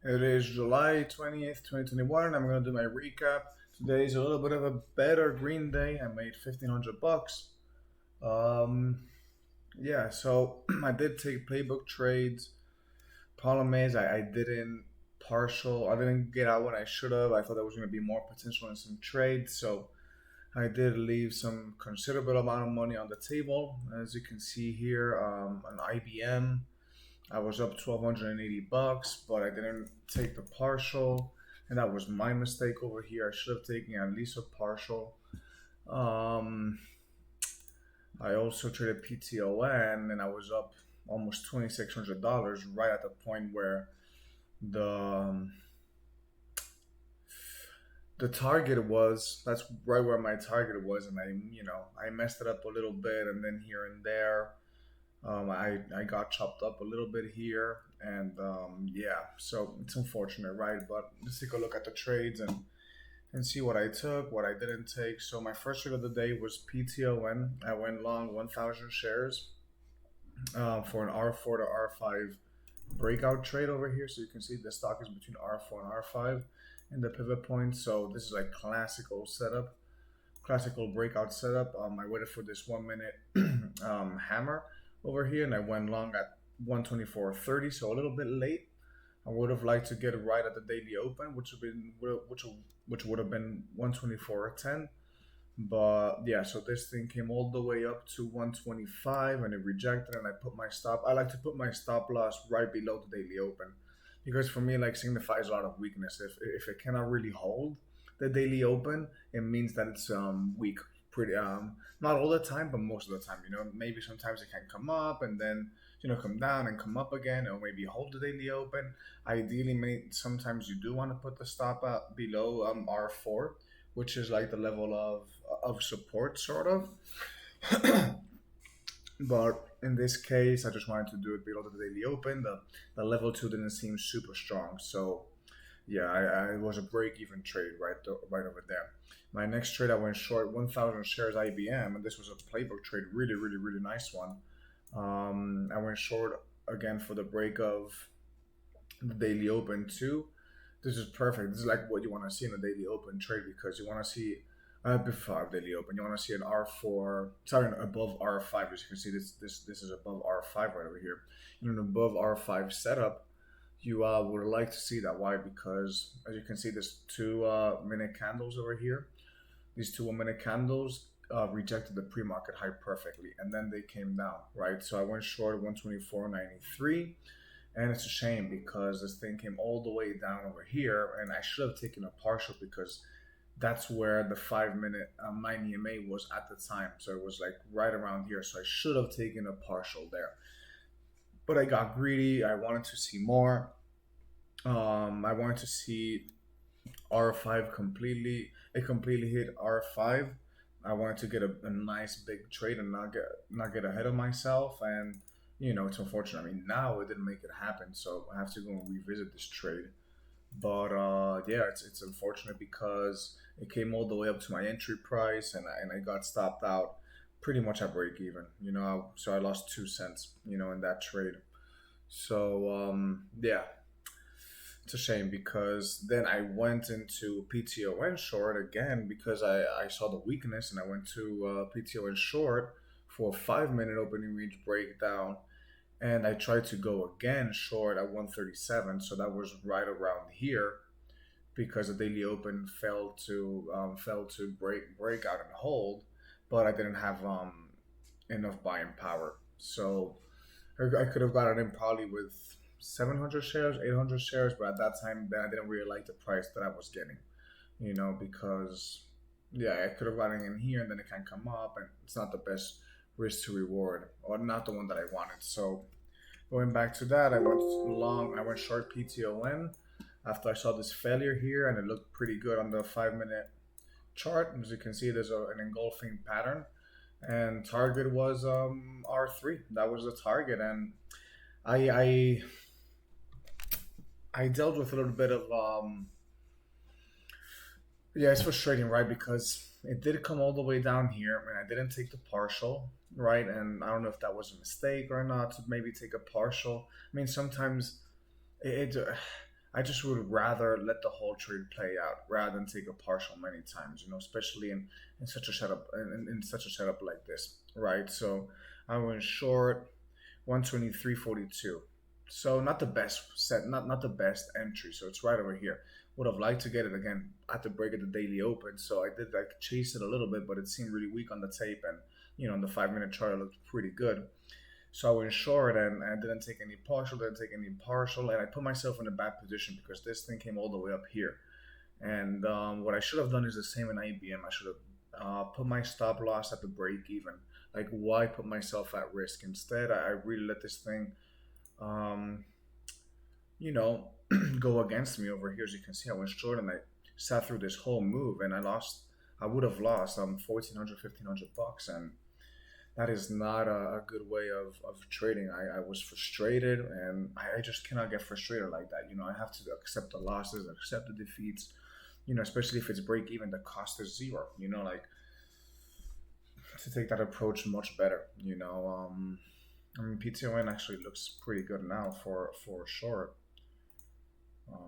It is July 20th, 2021, and I'm gonna do my recap. Today is a little bit of a better green day. I made 1,500 bucks. Um, yeah, so I did take playbook trades. Problem is, I didn't partial. I didn't get out when I should have. I thought there was gonna be more potential in some trades, so I did leave some considerable amount of money on the table. As you can see here, an IBM. I was up 1,280 bucks, but I didn't take the partial, and that was my mistake over here. I should have taken at least a partial. Um, I also traded PTON, and I was up almost $2,600 right at the point where the um, the target was. That's right where my target was, and I messed it up a little bit, and then here and there. I got chopped up a little bit here, and yeah, so it's unfortunate, right? But let's take a look at the trades and see what I took, what I didn't take. So my first trade of the day was PTON. I went long 1,000 shares for an R4 to R5 breakout trade over here. So you can see the stock is between R4 and R5 in the pivot point. So this is like classical setup, classical breakout setup. I waited for this 1 minute hammer over here, and I went long at 124.30, so a little bit late. I would have liked to get it right at the daily open, which would have been 124.10. But yeah, so this thing came all the way up to 125 and it rejected, and I put my stop. I like to put my stop loss right below the daily open because for me, like signifies a lot of weakness. If it cannot really hold the daily open, it means that it's weak. Pretty not all the time, but most of the time. Maybe sometimes it can come up and then come down and come up again, or maybe hold the daily open. Ideally, sometimes you do want to put the stop out below R4, which is like the level of support, sort of. But in this case, I just wanted to do it below the daily open. The level two didn't seem super strong, so yeah, I it was a break even trade right over there. My next trade, I went short 1,000 shares IBM, and this was a playbook trade, really, really, really nice one. I went short again for the break of the daily open too. This is perfect. This is like what you want to see in a daily open trade because you want to see before daily open. You want to see an R4, sorry, above R5. As you can see, this is above R5 right over here. In an above R5 setup, you would like to see that. Why? Because as you can see, there's two minute candles over here. These two 1 minute candles rejected the pre-market high perfectly, and then they came down, right? So I went short 124.93, and it's a shame because this thing came all the way down over here, and I should have taken a partial because that's where the 5 minute 9 EMA was at the time. So it was like right around here. So I should have taken a partial there, but I got greedy. I wanted to see more. I wanted to see R5 completely. It completely hit R5. I wanted to get a nice big trade and not get ahead of myself. And it's unfortunate. I mean, now it didn't make it happen, so I have to go and revisit this trade. But yeah, it's unfortunate because it came all the way up to my entry price, and I got stopped out pretty much at break even. So I lost 2 cents. In that trade. So yeah, it's a shame because then I went into PTON short again because I saw the weakness, and I went to PTON short for a 5 minute opening range breakdown, and I tried to go again short at 137. So that was right around here because the daily open fell to break out and hold, but I didn't have enough buying power. So I could have gotten in probably with 700 shares, 800 shares, but at that time, then I didn't really like the price that I was getting, because yeah, I could have gotten in here and then it can come up, and it's not the best risk to reward, or not the one that I wanted. So going back to that, I went short PTON after I saw this failure here, and it looked pretty good on the 5 minute chart. As you can see, there's an engulfing pattern, and target was R3. That was the target, and I I I dealt with a little bit of yeah, it's frustrating, right? Because it did come all the way down here, and I didn't take the partial, right? And I don't know if that was a mistake or not to maybe take a partial. I mean, sometimes it I just would rather let the whole trade play out rather than take a partial many times, especially in such a setup in such a setup like this, right? So I went short 123.42. So not the best set, not the best entry. So it's right over here. Would have liked to get it again at the break of the daily open. So I did like chase it a little bit, but it seemed really weak on the tape, and on the 5 minute chart it looked pretty good. So I went short, and I didn't take any partial, didn't take any partial, and I put myself in a bad position because this thing came all the way up here. And what I should have done is the same in IBM. I should have put my stop loss at the break even. Like, why put myself at risk? Instead, I really let this thing, um, you know, go against me over here. As you can see, I went short and I sat through this whole move, and I lost. I would have lost 1,400, 1,500 bucks, and that is not a good way of trading. I was frustrated, and I just cannot get frustrated like that. I have to accept the losses, accept the defeats, especially if it's break even, the cost is zero. Like, to take that approach much better. I mean, PTON actually looks pretty good now for short.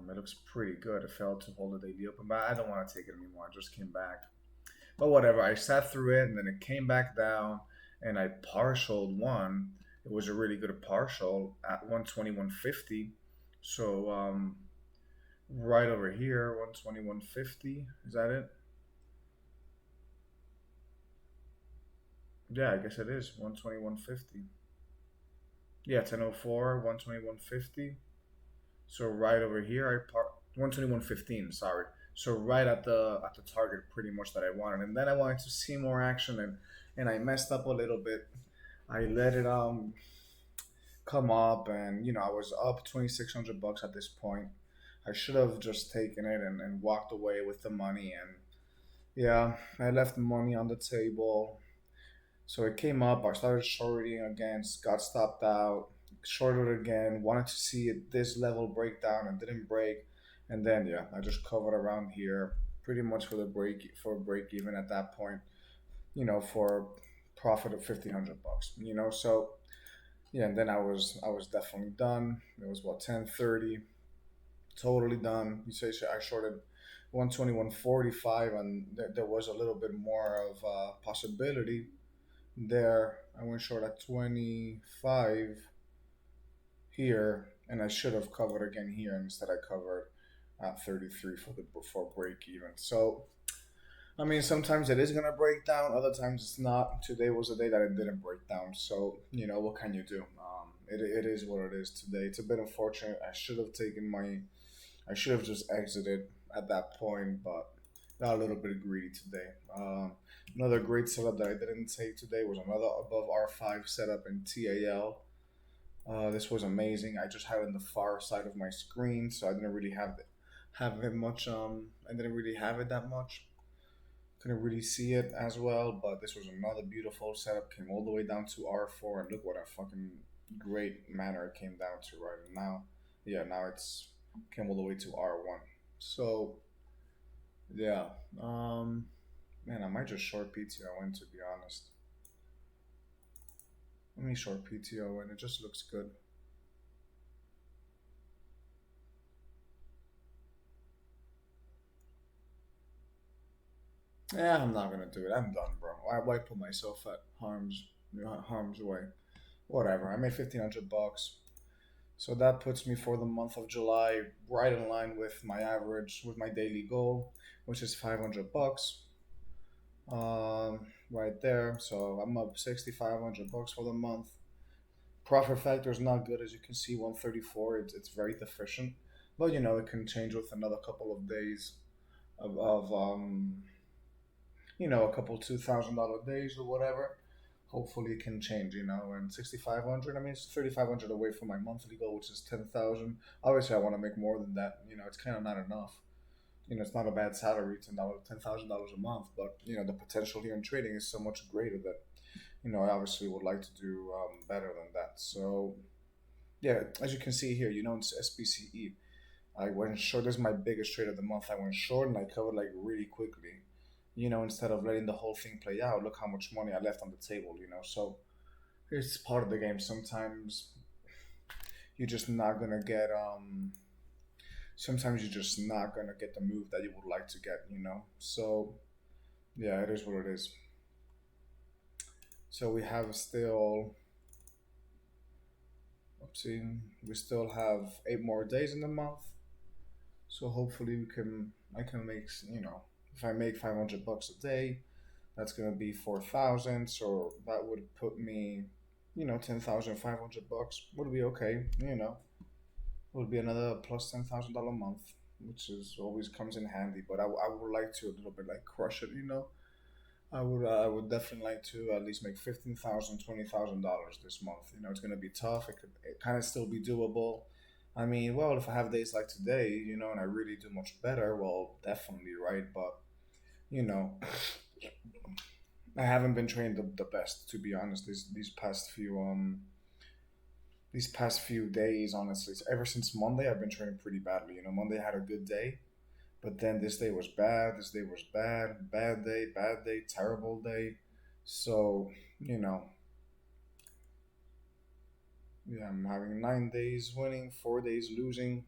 It looks pretty good. It failed to hold the daily open, but I don't want to take it anymore. I just came back. But whatever, I sat through it and then it came back down and I partialed one. It was a really good partial at 121.50. So right over here, 121.50. Is that it? Yeah, I guess it is 121.50. Yeah, 10:04, 121.50. So right over here, 121.15. Sorry. So right at the target, pretty much that I wanted, and then I wanted to see more action, and I messed up a little bit. I let it come up, and I was up 2,600 bucks at this point. I should have just taken it and walked away with the money, and yeah, I left the money on the table. So it came up. I started shorting again, got stopped out, shorted again. Wanted to see it this level break down and didn't break. And then yeah, I just covered around here, pretty much for break even at that point. For profit of 1,500 bucks. So yeah, and then I was definitely done. It was what 10:30, totally done. You say I shorted 121.45, and there was a little bit more of possibility there. I went short at 25 here, and I should have covered again here. Instead, I covered at 33 for the before break even. So, I mean, sometimes it is gonna break down, other times it's not. Today was a day that it didn't break down. So, what can you do? It is what it is today. It's a bit unfortunate. I should have just exited at that point, but got a little bit greedy today. Another great setup that I didn't take today was another above R5 setup in TAL. This was amazing. I just had it on the far side of my screen, so I didn't really have it much. I didn't really have it that much. Couldn't really see it as well, but this was another beautiful setup. Came all the way down to R4, and look what a fucking great manner it came down to right now. Yeah, now it's came all the way to R1. So yeah, man, I might just short PTON to be honest. Let me short PTON. It just looks good. Yeah, I'm not gonna do it. I'm done, bro. Why put myself at harm's way? Whatever. I made 1,500 bucks, so that puts me for the month of July right in line with my average, with my daily goal, which is 500 bucks. Right there. So I'm up 6,500 bucks for the month. Profit factor is not good, as you can see, 134. It's very deficient, but it can change with another couple of days of a couple $2,000 days or whatever. Hopefully it can change, and 6,500. I mean, it's 3,500 away from my monthly goal, which is 10,000. Obviously, I want to make more than that. It's kind of not enough. It's not a bad salary, $10,000 a month, but the potential here in trading is so much greater that I obviously would like to do better than that. So yeah, as you can see here, it's SPCE. I went short. This is my biggest trade of the month. I went short and I covered like really quickly. Instead of letting the whole thing play out, look how much money I left on the table. So it's part of the game. Sometimes you're just not gonna get sometimes you're just not gonna get the move that you would like to get, you know. So yeah, it is what it is. So we have still, let's see, we still have 8 more days in the month. So hopefully I can make, you know, if I make $500 a day, that's gonna be 4,000. So that would put me, you know, $10,500 would be okay. You know, it would be another plus $10,000 a month, which is always comes in handy. But I would like to a little bit like crush it. You know, I would definitely like to at least make 15,000, $20,000 this month. You know, it's gonna be tough. It kind of still be doable. I mean, well, if I have days like today, you know, and I really do much better, well, definitely, right? But you know, I haven't been trained the best, to be honest. These past few days, honestly, ever since Monday, I've been training pretty badly. You know, Monday I had a good day, but then this day was bad. This day was bad. Bad day, terrible day. So you know, yeah, I'm having 9 days winning, 4 days losing.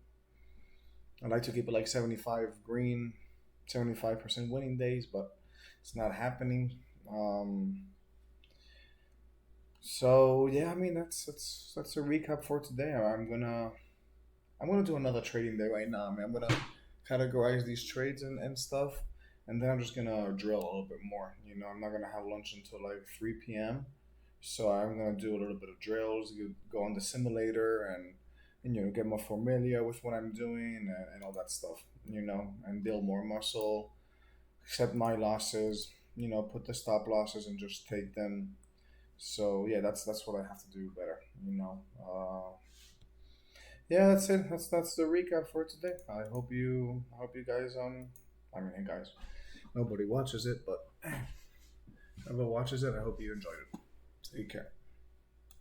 I like to keep it like 75 green, 75% winning days, but it's not happening. Um, so yeah, I mean that's a recap for today. I'm gonna do another trading day right now. I mean, I'm gonna categorize these trades and stuff, and then I'm just gonna drill a little bit more. You know, I'm not gonna have lunch until like 3 p.m. So I'm gonna do a little bit of drills, go on the simulator, and you know get more familiar with what I'm doing and all that stuff. You know, and build more muscle, accept my losses. You know, put the stop losses and just take them. So yeah, that's what I have to do better. You know. Yeah, that's it. That's the recap for today. I hope you guys I mean hey guys. Nobody watches it, but whoever watches it, I hope you enjoyed it. Take care.